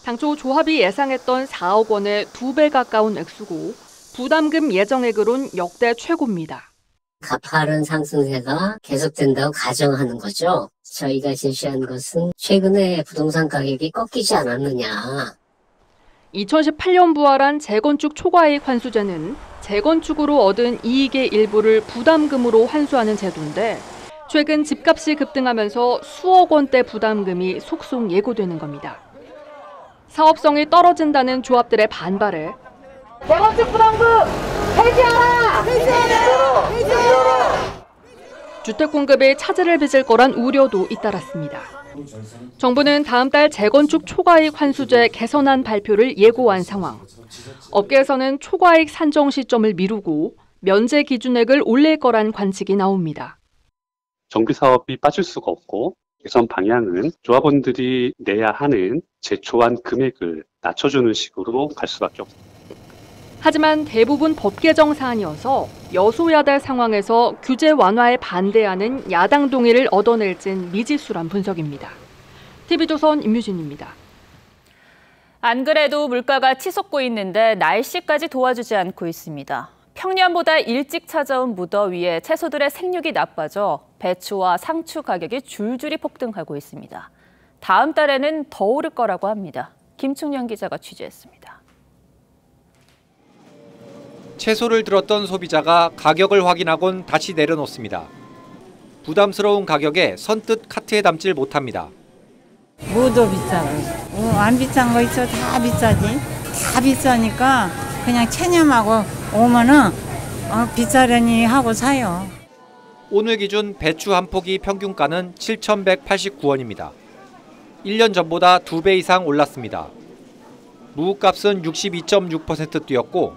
당초 조합이 예상했던 4억 원의 2배 가까운 액수고 부담금 예정액으론 역대 최고입니다. 가파른 상승세가 계속된다고 가정하는 거죠. 저희가 제시한 것은 최근에 부동산 가격이 꺾이지 않았느냐. 2018년 부활한 재건축 초과이익 환수제는 재건축으로 얻은 이익의 일부를 부담금으로 환수하는 제도인데 최근 집값이 급등하면서 수억 원대 부담금이 속속 예고되는 겁니다. 사업성이 떨어진다는 조합들의 반발에 재건축 부담금 해지하라! 해지하라! 해지하라! 주택 공급에 차질을 빚을 거란 우려도 잇따랐습니다. 정부는 다음 달 재건축 초과이익 환수제 개선안 발표를 예고한 상황. 업계에서는 초과이익 산정 시점을 미루고 면제 기준액을 올릴 거란 관측이 나옵니다. 정비 사업이 빠질 수가 없고 개선 방향은 조합원들이 내야 하는 제초한 금액을 낮춰주는 식으로 갈 수밖에 없습니다. 하지만 대부분 법 개정 사안이어서 여소야대 상황에서 규제 완화에 반대하는 야당 동의를 얻어낼진 미지수란 분석입니다. TV조선 임유진입니다. 안 그래도 물가가 치솟고 있는데 날씨까지 도와주지 않고 있습니다. 평년보다 일찍 찾아온 무더위에 채소들의 생육이 나빠져 배추와 상추 가격이 줄줄이 폭등하고 있습니다. 다음 달에는 더 오를 거라고 합니다. 김충년 기자가 취재했습니다. 채소를 들었던 소비자가 가격을 확인하곤 다시 내려놓습니다. 부담스러운 가격에 선뜻 카트에 담질 못합니다. 뭐도 비싸고 안 비싼 거 있어. 다 비싸지. 다 비싸니까 그냥 체념하고 오면은 비싸려니 하고 사요. 오늘 기준 배추 한 포기 평균가는 7,189원입니다. 1년 전보다 2배 이상 올랐습니다. 무값은 62.6% 뛰었고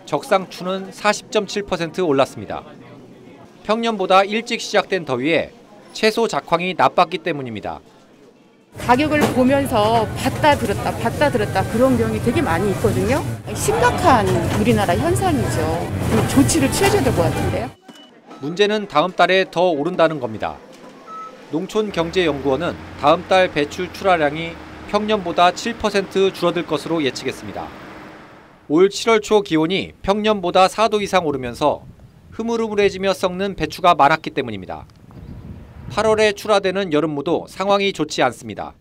적상추는 40.7% 올랐습니다. 평년보다 일찍 시작된 더위에 채소 작황이 나빴기 때문입니다. 가격을 보면서 봤다 들었다 그런 경우가 되게 많이 있거든요. 심각한 우리나라 현상이죠. 조치를 취해줘야 될 것 같은데요. 문제는 다음 달에 더 오른다는 겁니다. 농촌경제연구원은 다음 달 배추 출하량이 평년보다 7% 줄어들 것으로 예측했습니다. 올 7월 초 기온이 평년보다 4도 이상 오르면서 흐물흐물해지며 썩는 배추가 많았기 때문입니다. 8월에 출하되는 여름무도 상황이 좋지 않습니다.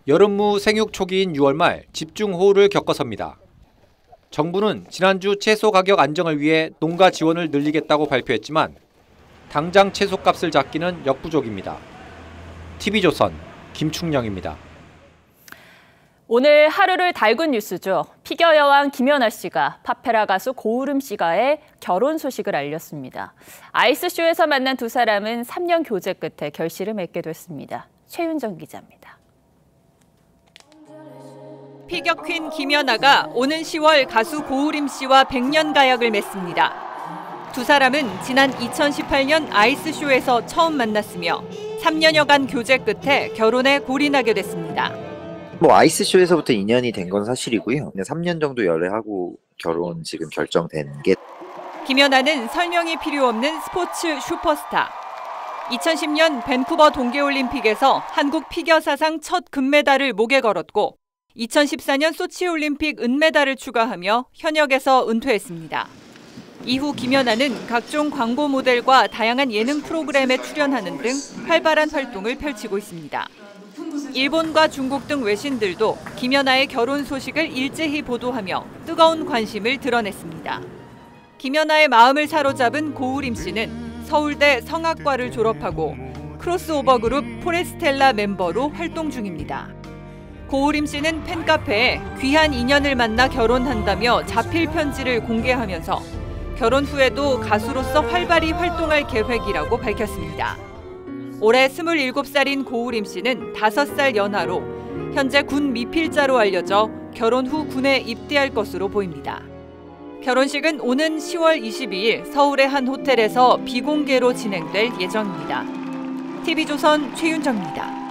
여름무 생육 초기인 6월 말 집중호우를 겪어섭니다. 정부는 지난주 채소 가격 안정을 위해 농가 지원을 늘리겠다고 발표했지만 당장 채소값을 잡기는 역부족입니다. TV조선 김충영입니다. 오늘 하루를 달군 뉴스죠. 피겨 여왕 김연아 씨가 파페라 가수 고우름 씨와의 결혼 소식을 알렸습니다. 아이스쇼에서 만난 두 사람은 3년 교제 끝에 결실을 맺게 됐습니다. 최윤정 기자입니다. 피겨 퀸 김연아가 오는 10월 가수 고우림 씨와 100년 가약을 맺습니다. 두 사람은 지난 2018년 아이스쇼에서 처음 만났으며 3년여간 교제 끝에 결혼에 골인하게 됐습니다. 아이스쇼에서부터 인연이 된 건 사실이고요. 3년 정도 연애하고 결혼 지금 결정된 게. 김연아는 설명이 필요 없는 스포츠 슈퍼스타. 2010년 밴쿠버 동계올림픽에서 한국 피겨 사상 첫 금메달을 목에 걸었고 2014년 소치올림픽 은메달을 추가하며 현역에서 은퇴했습니다. 이후 김연아는 각종 광고 모델과 다양한 예능 프로그램에 출연하는 등 활발한 활동을 펼치고 있습니다. 일본과 중국 등 외신들도 김연아의 결혼 소식을 일제히 보도하며 뜨거운 관심을 드러냈습니다. 김연아의 마음을 사로잡은 고우림 씨는 서울대 성악과를 졸업하고 크로스오버 그룹 포레스텔라 멤버로 활동 중입니다. 고우림 씨는 팬카페에 귀한 인연을 만나 결혼한다며 자필 편지를 공개하면서 결혼 후에도 가수로서 활발히 활동할 계획이라고 밝혔습니다. 올해 27살인 고우림 씨는 5살 연하로 현재 군 미필자로 알려져 결혼 후 군에 입대할 것으로 보입니다. 결혼식은 오는 10월 22일 서울의 한 호텔에서 비공개로 진행될 예정입니다. TV조선 최윤정입니다.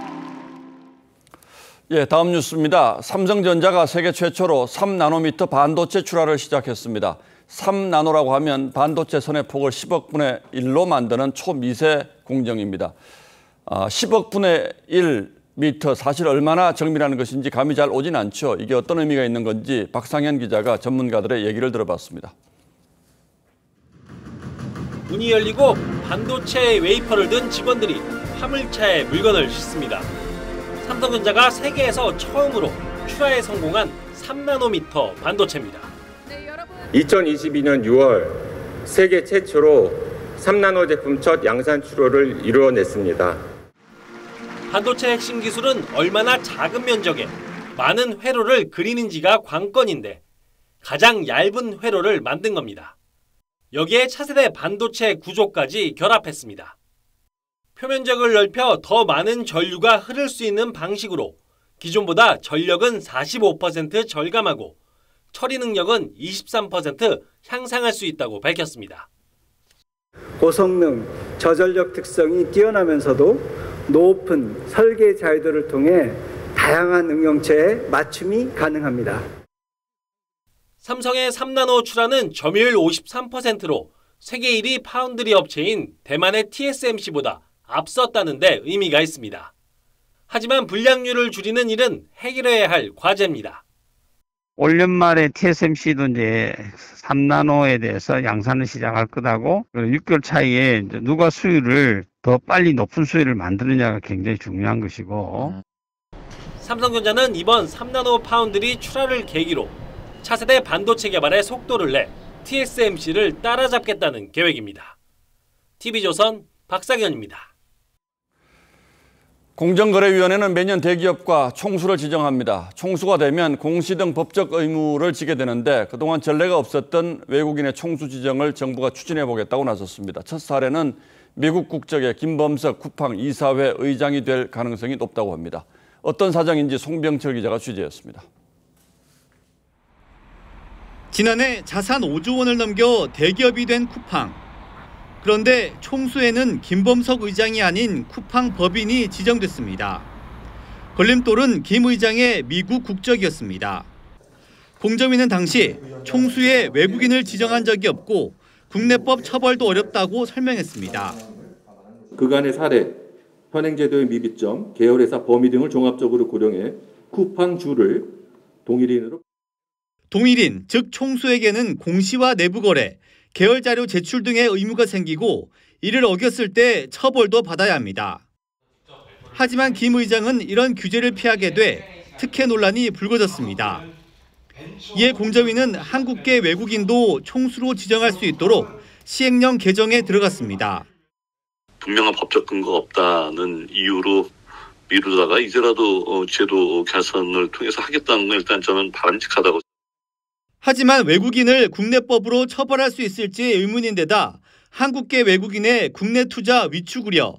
다음 뉴스입니다. 삼성전자가 세계 최초로 3나노미터 반도체 출하를 시작했습니다. 3나노라고 하면 반도체 선의 폭을 10억 분의 1로 만드는 초미세 공정입니다. 10억 분의 1미터 사실 얼마나 정밀한 것인지 감이 잘 오진 않죠. 이게 어떤 의미가 있는 건지 박상현 기자가 전문가들의 얘기를 들어봤습니다. 문이 열리고 반도체 웨이퍼를 든 직원들이 화물차에 물건을 싣습니다. 삼성전자가 세계에서 처음으로 출하에 성공한 3나노미터 반도체입니다. 2022년 6월 세계 최초로 3나노 제품 첫 양산 출하를 이루어냈습니다. 반도체 핵심 기술은 얼마나 작은 면적에 많은 회로를 그리는지가 관건인데 가장 얇은 회로를 만든 겁니다. 여기에 차세대 반도체 구조까지 결합했습니다. 표면적을 넓혀 더 많은 전류가 흐를 수 있는 방식으로 기존보다 전력은 45% 절감하고 처리 능력은 23% 향상할 수 있다고 밝혔습니다. 고성능, 저전력 특성이 뛰어나면서도 높은 설계 자유도를 통해 다양한 응용체에 맞춤이 가능합니다. 삼성의 3나노 출하는 점유율 53%로 세계 1위 파운드리 업체인 대만의 TSMC보다 앞섰다는 데 의미가 있습니다. 하지만 불량률을 줄이는 일은 해결해야 할 과제입니다. 올 연말에 TSMC도 이제 3나노에 대해서 양산을 시작할 거다고 6개월 차이에 누가 수율을 더 빨리 높은 수율을 만드느냐가 굉장히 중요한 것이고 삼성전자는 이번 3나노 파운드리 출하를 계기로 차세대 반도체 개발에 속도를 내 TSMC를 따라잡겠다는 계획입니다. TV조선 박상현입니다. 공정거래위원회는 매년 대기업과 총수를 지정합니다. 총수가 되면 공시 등 법적 의무를 지게 되는데 그동안 전례가 없었던 외국인의 총수 지정을 정부가 추진해보겠다고 나섰습니다. 첫 사례는 미국 국적의 김범석 쿠팡 이사회 의장이 될 가능성이 높다고 합니다. 어떤 사정인지 송병철 기자가 취재했습니다. 지난해 자산 5조 원을 넘겨 대기업이 된 쿠팡. 그런데 총수에는 김범석 의장이 아닌 쿠팡 법인이 지정됐습니다. 걸림돌은 김 의장의 미국 국적이었습니다. 공정위는 당시 총수에 외국인을 지정한 적이 없고 국내법 처벌도 어렵다고 설명했습니다. 그간의 사례, 현행제도의 미비점, 계열회사 범위 등을 종합적으로 고려해 쿠팡주를 동일인으로. 동일인, 즉 총수에게는 공시와 내부거래, 계열 자료 제출 등의 의무가 생기고 이를 어겼을 때 처벌도 받아야 합니다. 하지만 김 의장은 이런 규제를 피하게 돼 특혜 논란이 불거졌습니다. 이에 공정위는 한국계 외국인도 총수로 지정할 수 있도록 시행령 개정에 들어갔습니다. 분명한 법적 근거가 없다는 이유로 미루다가 이제라도 제도 개선을 통해서 하겠다는 건 일단 저는 바람직하다고. 하지만 외국인을 국내법으로 처벌할 수 있을지 의문인데다 한국계 외국인의 국내 투자 위축 우려,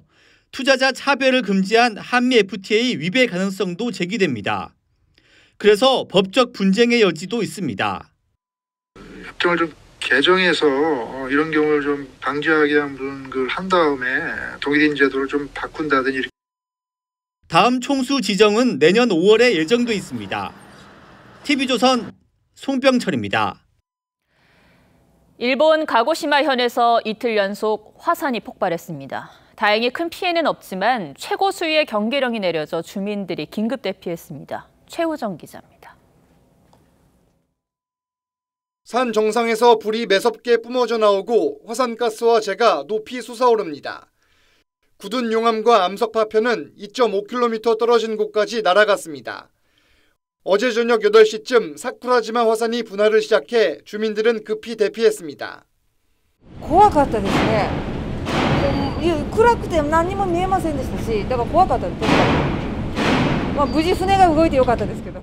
투자자 차별을 금지한 한미 FTA 위배 가능성도 제기됩니다. 그래서 법적 분쟁의 여지도 있습니다. 협정을 좀 개정해서 이런 경우를 좀 방지하게 한 다음에 동일인 제도를 좀 바꾼다든지. 다음 총수 지정은 내년 5월에 예정돼 있습니다. TV조선 송병철입니다. 일본 가고시마현에서 이틀 연속 화산이 폭발했습니다. 다행히 큰 피해는 없지만 최고 수위의 경계령이 내려져 주민들이 긴급 대피했습니다. 최우정 기자입니다. 산 정상에서 불이 매섭게 뿜어져 나오고 화산가스와 재가 높이 솟아오릅니다. 굳은 용암과 암석 파편은 2.5km 떨어진 곳까지 날아갔습니다. 어제 저녁 8시쯤 사쿠라지마 화산이 분화를 시작해 주민들은 급히 대피했습니다. 怖かったですね。暗くて何も見えませんでしたし、だから怖かったです。無事船が動いてよかったですけど。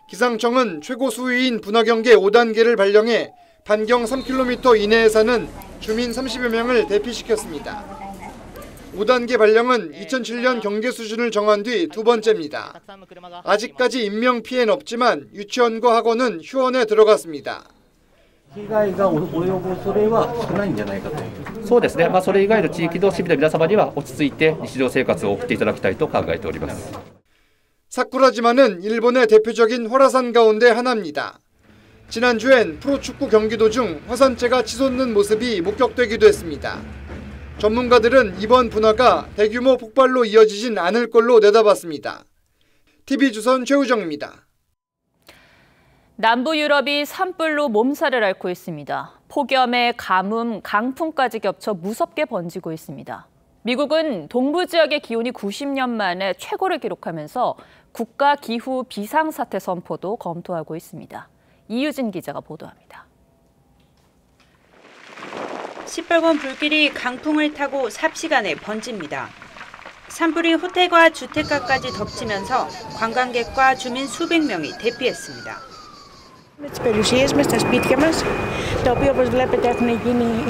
기상청은 최고 수위인 분화경계 5단계를 발령해 반경 3km 이내에 사는 주민 30여 명을 대피시켰습니다. 5단계 발령은 2007년 경계 수준을 정한 뒤 두 번째입니다. 아직까지 인명 피해는 없지만 유치원과 학원은 휴원에 들어갔습니다. 被害が及ぶ恐れは少ないんじゃないかと。そうですね。それ以外の地域の市民の皆様には落ち着いて日常生活を送っていただきたいと考えております。 사쿠라지마는 일본의 대표적인 활화산 가운데 하나입니다. 지난주엔 프로축구 경기 도중 화산재가 치솟는 모습이 목격되기도 했습니다. 전문가들은 이번 분화가 대규모 폭발로 이어지진 않을 걸로 내다봤습니다. TV조선 최우정입니다. 남부 유럽이 산불로 몸살을 앓고 있습니다. 폭염에 가뭄, 강풍까지 겹쳐 무섭게 번지고 있습니다. 미국은 동부 지역의 기온이 90년 만에 최고를 기록하면서 국가 기후 비상사태 선포도 검토하고 있습니다. 이유진 기자가 보도합니다. 시뻘건 불길이 강풍을 타고 삽시간에 번집니다. 산불이 호텔과 주택가까지 덮치면서 관광객과 주민 수백 명이 대피했습니다. Με τις περιουσίες μας, τα σπίτια μας, τα οποία όπως βλέπετε έχουν γίνει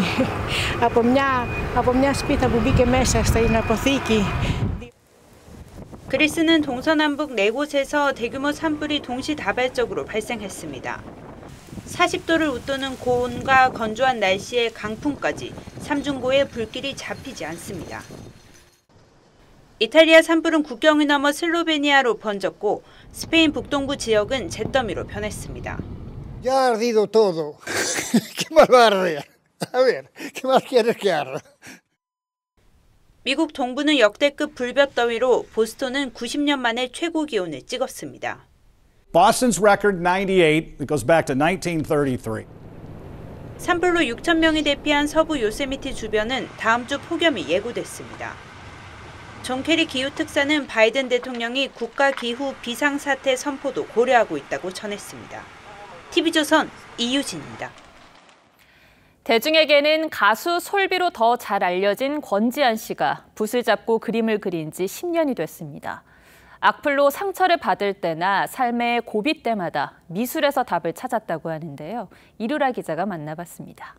από μια σπίθα που μπήκε μέσα στην αποθήκη. 그리스는 동서남북 4곳에서 대규모 산불이 동시다발적으로 발생했습니다. 40도를 웃도는 고온과 건조한 날씨에 강풍까지 삼중고에 불길이 잡히지 않습니다. 이탈리아 산불은 국경을 넘어 슬로베니아로 번졌고 스페인 북동부 지역은 잿더미로 변했습니다. Ya ha ardido todo. ¿Qué más va a arder? A ver, ¿qué más quieres que arda? 미국 동부는 역대급 불볕더위로 보스턴은 90년 만에 최고 기온을 찍었습니다. Boston's record 98, it goes back to 1933. 산불로 6천 명이 대피한 서부 요세미티 주변은 다음 주 폭염이 예고됐습니다. 존 케리 기후특사는 바이든 대통령이 국가 기후 비상사태 선포도 고려하고 있다고 전했습니다. TV조선 이유진입니다. 대중에게는 가수 솔비로 더 잘 알려진 권지한 씨가 붓을 잡고 그림을 그린 지 10년이 됐습니다. 악플로 상처를 받을 때나 삶의 고비 때마다 미술에서 답을 찾았다고 하는데요. 이루라 기자가 만나봤습니다.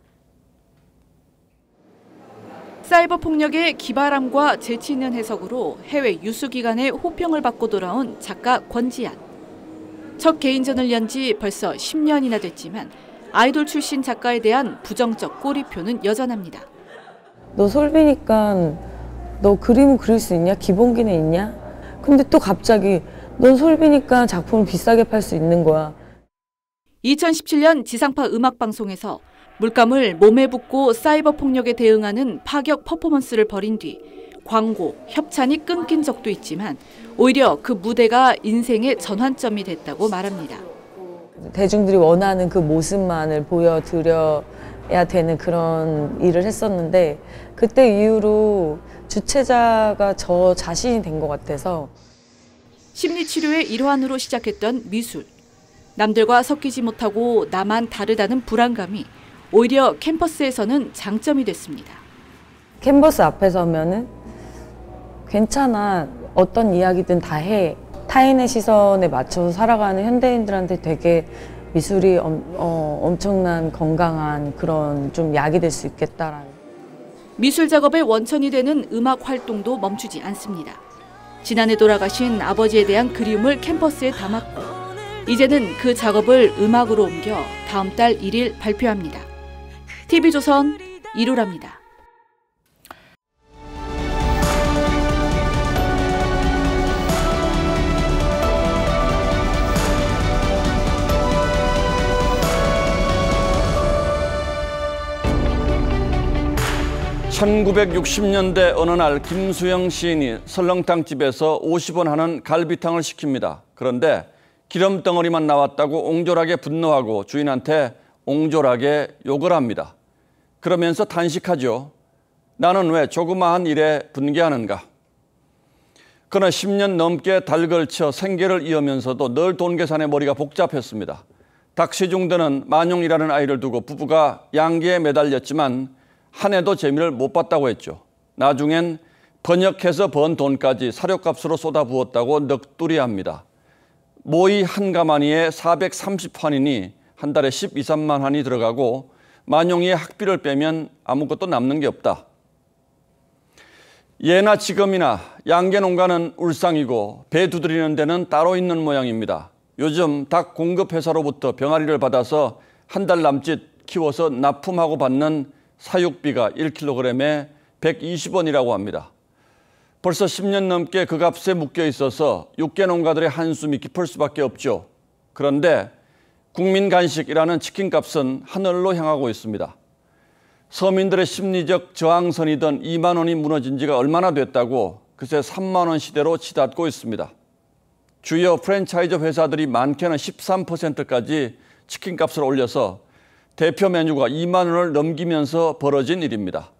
사이버 폭력의 기발함과 재치 있는 해석으로 해외 유수기관의 호평을 받고 돌아온 작가 권지한. 첫 개인전을 연 지 벌써 10년이나 됐지만 아이돌 출신 작가에 대한 부정적 꼬리표는 여전합니다. 너 솔비니까 너 그림을 그릴 수 있냐? 기본기는 있냐? 근데 또 갑자기 넌 솔비니까 작품을 비싸게 팔 수 있는 거야. 2017년 지상파 음악방송에서 물감을 몸에 붓고 사이버 폭력에 대응하는 파격 퍼포먼스를 벌인 뒤 광고, 협찬이 끊긴 적도 있지만 오히려 그 무대가 인생의 전환점이 됐다고 말합니다. 대중들이 원하는 그 모습만을 보여드려야 되는 그런 일을 했었는데 그때 이후로 주체자가 저 자신이 된 것 같아서. 심리치료의 일환으로 시작했던 미술. 남들과 섞이지 못하고 나만 다르다는 불안감이 오히려 캠퍼스에서는 장점이 됐습니다. 캔버스 앞에 서면은 괜찮아, 어떤 이야기든 다 해. 타인의 시선에 맞춰서 살아가는 현대인들한테 되게 미술이 엄청난 건강한 그런 좀 약이 될 수 있겠다라는. 미술 작업의 원천이 되는 음악 활동도 멈추지 않습니다. 지난해 돌아가신 아버지에 대한 그리움을 캠퍼스에 담았고 이제는 그 작업을 음악으로 옮겨 다음 달 1일 발표합니다. TV조선 이루라입니다. (1960년대) 어느 날 김수영 시인이 설렁탕집에서 50원 하는 갈비탕을 시킵니다. 그런데 기름덩어리만 나왔다고 옹졸하게 분노하고 주인한테 옹졸하게 욕을 합니다. 그러면서 탄식하죠. 나는 왜 조그마한 일에 분개하는가. 그러나 10년 넘게 달걸쳐 생계를 이으면서도 늘 돈 계산에 머리가 복잡했습니다. 닥시중드는 만용이라는 아이를 두고 부부가 양계에 매달렸지만 한 해도 재미를 못 봤다고 했죠. 나중엔 번역해서 번 돈까지 사료값으로 쏟아부었다고 넋두리합니다. 모이 한 가마니에 430환이니 한 달에 12, 13만 환이 들어가고 만용이의 학비를 빼면 아무것도 남는 게 없다. 예나 지금이나 양계 농가는 울상이고 배 두드리는 데는 따로 있는 모양입니다. 요즘 닭 공급회사로부터 병아리를 받아서 한 달 남짓 키워서 납품하고 받는 사육비가 1kg에 120원이라고 합니다. 벌써 10년 넘게 그 값에 묶여 있어서 육계 농가들의 한숨이 깊을 수밖에 없죠. 그런데 국민 간식이라는 치킨값은 하늘로 향하고 있습니다. 서민들의 심리적 저항선이던 2만 원이 무너진 지가 얼마나 됐다고 그새 3만 원 시대로 치닫고 있습니다. 주요 프랜차이즈 회사들이 많게는 13%까지 치킨값을 올려서 대표 메뉴가 2만 원을 넘기면서 벌어진 일입니다.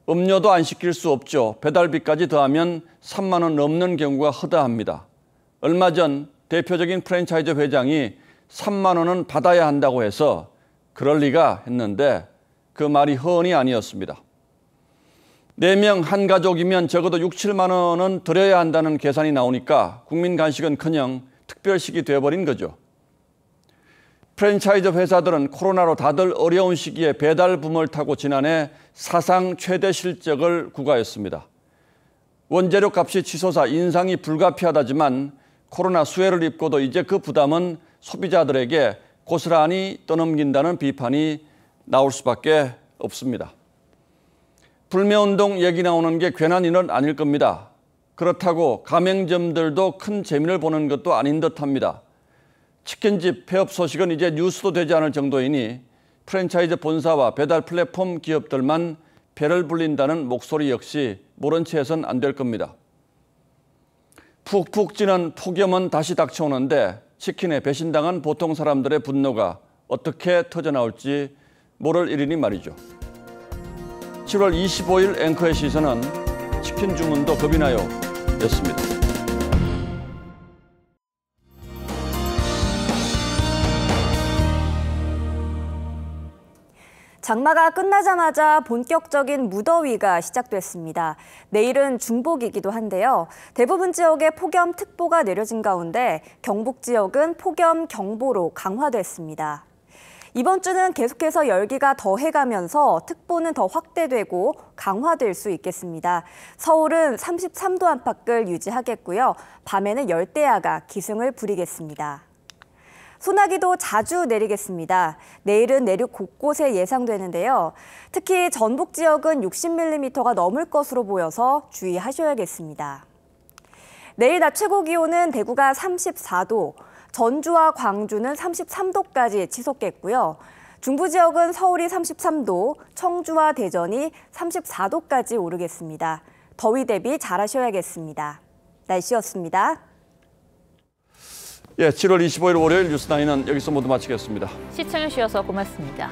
음료도 안 시킬 수 없죠. 배달비까지 더하면 3만 원 넘는 경우가 허다합니다. 얼마 전 대표적인 프랜차이즈 회장이 3만 원은 받아야 한다고 해서 그럴 리가 했는데 그 말이 허언이 아니었습니다. 4명 한 가족이면 적어도 6, 7만 원은 드려야 한다는 계산이 나오니까 국민 간식은커녕 특별식이 되어버린 거죠. 프랜차이즈 회사들은 코로나로 다들 어려운 시기에 배달 붐을 타고 지난해 사상 최대 실적을 구가했습니다. 원재료 값이 치솟아 인상이 불가피하다지만 코로나 수혜를 입고도 이제 그 부담은 소비자들에게 고스란히 떠넘긴다는 비판이 나올 수밖에 없습니다. 불매운동 얘기 나오는 게 괜한 일은 아닐 겁니다. 그렇다고 가맹점들도 큰 재미를 보는 것도 아닌 듯합니다. 치킨집 폐업 소식은 이제 뉴스도 되지 않을 정도이니 프랜차이즈 본사와 배달 플랫폼 기업들만 배를 불린다는 목소리 역시 모른 채 해선 안 될 겁니다. 푹푹 찌는 폭염은 다시 닥쳐오는데 치킨에 배신당한 보통 사람들의 분노가 어떻게 터져나올지 모를 일이니 말이죠. 7월 25일 앵커의 시선은 치킨 주문도 겁이 나요 였습니다. 장마가 끝나자마자 본격적인 무더위가 시작됐습니다. 내일은 중복이기도 한데요. 대부분 지역에 폭염특보가 내려진 가운데 경북 지역은 폭염경보로 강화됐습니다. 이번 주는 계속해서 열기가 더해가면서 특보는 더 확대되고 강화될 수 있겠습니다. 서울은 33도 안팎을 유지하겠고요. 밤에는 열대야가 기승을 부리겠습니다. 소나기도 자주 내리겠습니다. 내일은 내륙 곳곳에 예상되는데요. 특히 전북 지역은 60mm가 넘을 것으로 보여서 주의하셔야겠습니다. 내일 낮 최고 기온은 대구가 34도, 전주와 광주는 33도까지 치솟겠고요. 중부 지역은 서울이 33도, 청주와 대전이 34도까지 오르겠습니다. 더위 대비 잘하셔야겠습니다. 날씨였습니다. 예, 7월 25일 월요일 뉴스9는 여기서 모두 마치겠습니다. 시청해주셔서 고맙습니다.